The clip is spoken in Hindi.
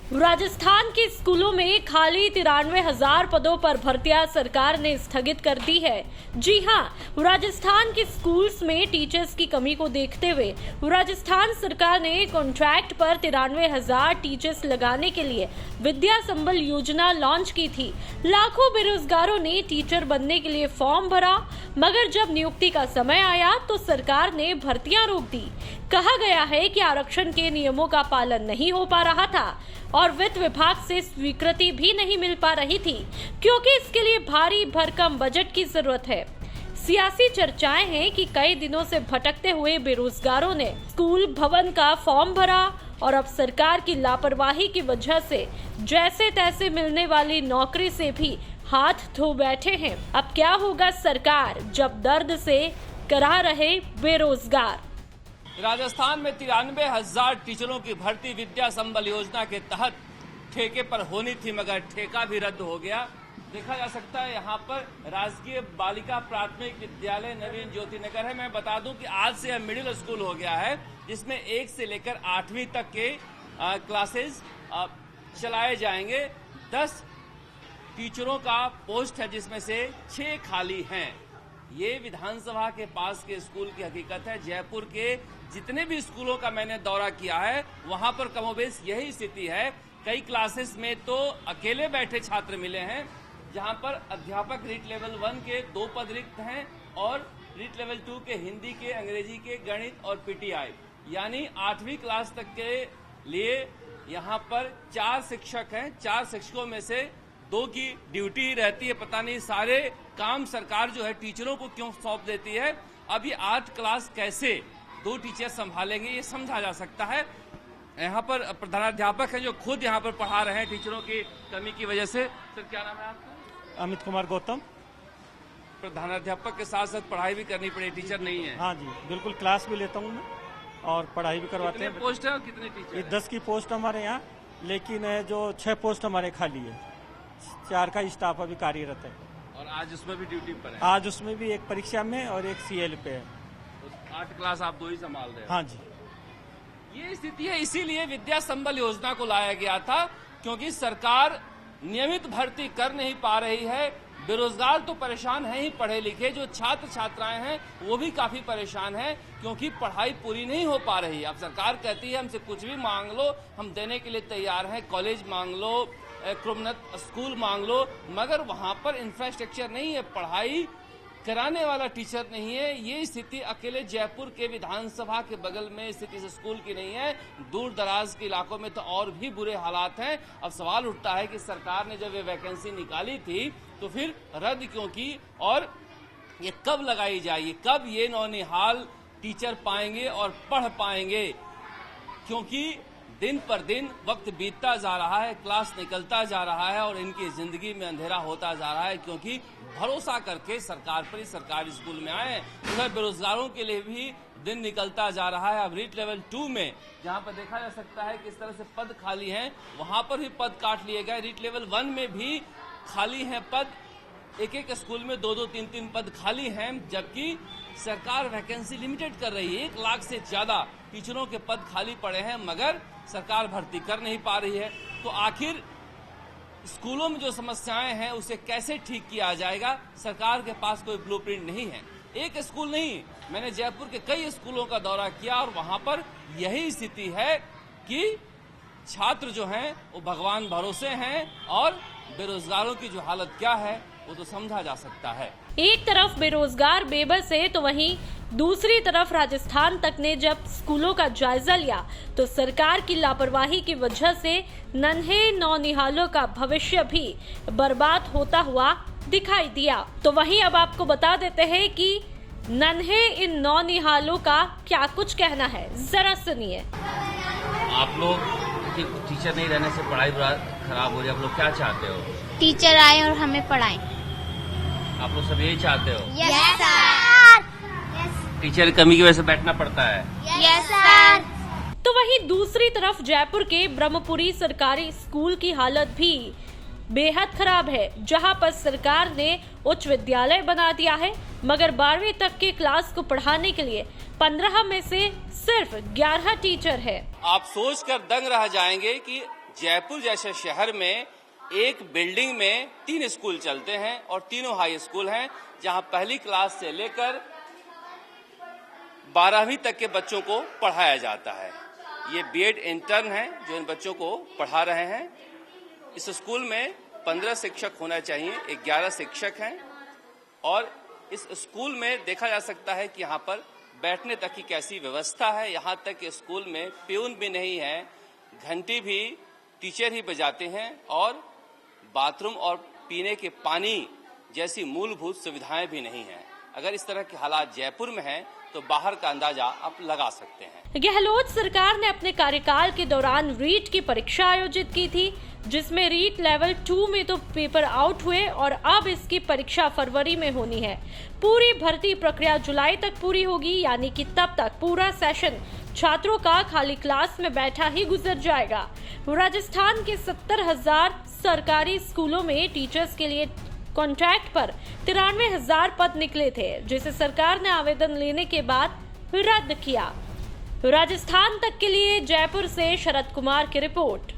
राजस्थान के स्कूलों में खाली 93,000 पदों पर भर्तियां सरकार ने स्थगित कर दी है। जी हां, राजस्थान के स्कूल्स में टीचर्स की कमी को देखते हुए राजस्थान सरकार ने कॉन्ट्रैक्ट पर 93,000 टीचर्स लगाने के लिए विद्या संबल योजना लॉन्च की थी। लाखों बेरोजगारों ने टीचर बनने के लिए फॉर्म भरा, मगर जब नियुक्ति का समय आया तो सरकार ने भर्तियां रोक दी। कहा गया है कि आरक्षण के नियमों का पालन नहीं हो पा रहा था और वित्त विभाग से स्वीकृति भी नहीं मिल पा रही थी, क्योंकि इसके लिए भारी भरकम बजट की जरूरत है। सियासी चर्चाएं हैं कि कई दिनों से भटकते हुए बेरोजगारों ने स्कूल भवन का फॉर्म भरा और अब सरकार की लापरवाही की वजह से जैसे तैसे मिलने वाली नौकरी से भी हाथ धो बैठे हैं। अब क्या होगा सरकार जब दर्द से करा रहे बेरोजगार। राजस्थान में 93,000 टीचरों की भर्ती विद्या संबल योजना के तहत ठेके पर होनी थी, मगर ठेका भी रद्द हो गया। देखा जा सकता है यहाँ पर राजकीय बालिका प्राथमिक विद्यालय नवीन ज्योति नगर है। मैं बता दूं कि आज से यह मिडिल स्कूल हो गया है, जिसमें 1 से लेकर 8वीं तक के क्लासेस चलाए जाएंगे। 10 टीचरों का पोस्ट है, जिसमें से 6 खाली हैं। ये विधानसभा के पास के स्कूल की हकीकत है। जयपुर के जितने भी स्कूलों का मैंने दौरा किया है, वहां पर कमोबेश यही स्थिति है। कई क्लासेस में तो अकेले बैठे छात्र मिले हैं, जहां पर अध्यापक रीट लेवल 1 के 2 पद रिक्त हैं और रीट लेवल 2 के हिंदी के, अंग्रेजी के, गणित और पीटीआई, यानी 8वीं क्लास तक के लिए यहाँ पर 4 शिक्षक हैं। 4 शिक्षकों में से 2 की ड्यूटी रहती है। पता नहीं सारे काम सरकार जो है टीचरों को क्यों सौंप देती है। अब ये 8 क्लास कैसे 2 टीचर संभालेंगे, ये समझा जा सकता है। यहाँ पर प्रधानाध्यापक हैं जो खुद यहाँ पर पढ़ा रहे हैं टीचरों की कमी की वजह से। सर, क्या नाम है आपका? अमित कुमार गौतम। प्रधानाध्यापक के साथ साथ पढ़ाई भी करनी पड़े, टीचर नहीं है? हाँ जी, बिल्कुल, क्लास भी लेता हूँ मैं और पढ़ाई भी करवाते हैं। कितने पोस्ट है और कितने टीचर? ये 10 की पोस्ट हमारे यहाँ, लेकिन जो 6 पोस्ट हमारे खाली है। 4 का स्टाफ अभी कार्यरत है और आज उसमें भी ड्यूटी पर है? आज उसमें भी एक परीक्षा में और एक सीएल पे है। तो 8 क्लास आप 2 ही संभाल रहे हैं? हाँ जी, ये स्थिति है। इसीलिए विद्या संबल योजना को लाया गया था, क्योंकि सरकार नियमित भर्ती कर नहीं पा रही है। बेरोजगार तो परेशान हैं ही, पढ़े लिखे जो छात्र छात्राएं हैं वो भी काफी परेशान हैं, क्योंकि पढ़ाई पूरी नहीं हो पा रही है। अब सरकार कहती है हमसे कुछ भी मांग लो, हम देने के लिए तैयार हैं। कॉलेज मांग लो, क्रोमनत स्कूल मांग लो, मगर वहां पर इंफ्रास्ट्रक्चर नहीं है, पढ़ाई कराने वाला टीचर नहीं है। ये स्थिति अकेले जयपुर के विधानसभा के बगल में स्थित इस स्कूल की नहीं है, दूर दराज के इलाकों में तो और भी बुरे हालात हैं। अब सवाल उठता है कि सरकार ने जब ये वैकेंसी निकाली थी तो फिर रद्द क्यों की, और ये कब लगाई जाएगी, कब ये नौनिहाल टीचर पाएंगे और पढ़ पाएंगे, क्योंकि दिन पर दिन वक्त बीतता जा रहा है, क्लास निकलता जा रहा है और इनकी जिंदगी में अंधेरा होता जा रहा है, क्योंकि भरोसा करके सरकार पर ही सरकारी स्कूल में आए हैं। उधर बेरोजगारों के लिए भी दिन निकलता जा रहा है। अब रीट लेवल 2 में जहां पर देखा जा सकता है किस तरह से पद खाली हैं, वहां पर भी पद काट लिए गए। रीट लेवल 1 में भी खाली हैं पद, एक स्कूल में 2-2, 3-3 पद खाली हैं, जबकि सरकार वैकेंसी लिमिटेड कर रही है। 1 लाख से ज्यादा टीचरों के पद खाली पड़े हैं, मगर सरकार भर्ती कर नहीं पा रही है। तो आखिर स्कूलों में जो समस्याएं हैं उसे कैसे ठीक किया जाएगा? सरकार के पास कोई ब्लूप्रिंट नहीं है। एक स्कूल नहीं, मैंने जयपुर के कई स्कूलों का दौरा किया और वहां पर यही स्थिति है कि छात्र जो हैं वो भगवान भरोसे हैं और बेरोजगारों की जो हालत क्या है वो तो समझा जा सकता है। एक तरफ बेरोजगार बेबस है तो वहीं दूसरी तरफ राजस्थान तक ने जब स्कूलों का जायजा लिया तो सरकार की लापरवाही की वजह से नन्हे नौनिहालों का भविष्य भी बर्बाद होता हुआ दिखाई दिया। तो वहीं अब आपको बता देते हैं कि नन्हे इन नौनिहालों का क्या कुछ कहना है, जरा सुनिए। आप लोग टीचर नहीं रहने से पढ़ाई खराब हो रही है, आप लोग क्या चाहते हो? टीचर आए और हमें पढ़ाएं। आप लोग सब यही चाहते हो? Yes sir. टीचर की कमी की वजह से बैठना पड़ता है? Yes sir. तो वहीं दूसरी तरफ जयपुर के ब्रह्मपुरी सरकारी स्कूल की हालत भी बेहद खराब है, जहां पर सरकार ने उच्च विद्यालय बना दिया है, मगर 12वीं तक के क्लास को पढ़ाने के लिए 15 में से सिर्फ 11 टीचर है। आप सोचकर दंग रह जाएंगे कि जयपुर जैसे शहर में एक बिल्डिंग में 3 स्कूल चलते हैं और तीनों हाई स्कूल हैं, जहां पहली क्लास से लेकर 12वीं तक के बच्चों को पढ़ाया जाता है। ये बीएड इंटर्न हैं जो इन बच्चों को पढ़ा रहे हैं। इस स्कूल में 15 शिक्षक होना चाहिए, 11 शिक्षक हैं और इस स्कूल में देखा जा सकता है कि यहाँ पर बैठने तक की कैसी व्यवस्था है। यहाँ तक कि स्कूल में प्यून भी नहीं है, घंटी भी टीचर ही बजाते हैं और बाथरूम और पीने के पानी जैसी मूलभूत सुविधाएं भी नहीं हैं। अगर इस तरह के हालात जयपुर में हैं तो बाहर का अंदाजा आप लगा सकते हैं। गहलोत सरकार ने अपने कार्यकाल के दौरान रीट की परीक्षा आयोजित की थी, जिसमें रीट लेवल 2 में तो पेपर आउट हुए और अब इसकी परीक्षा फरवरी में होनी है। पूरी भर्ती प्रक्रिया जुलाई तक पूरी होगी, यानी कि तब तक पूरा सेशन छात्रों का खाली क्लास में बैठा ही गुजर जाएगा। राजस्थान के 70,000 सरकारी स्कूलों में टीचर्स के लिए कॉन्ट्रैक्ट पर 93,000 पद निकले थे, जिसे सरकार ने आवेदन लेने के बाद रद्द किया। राजस्थान तक के लिए जयपुर से शरद कुमार की रिपोर्ट।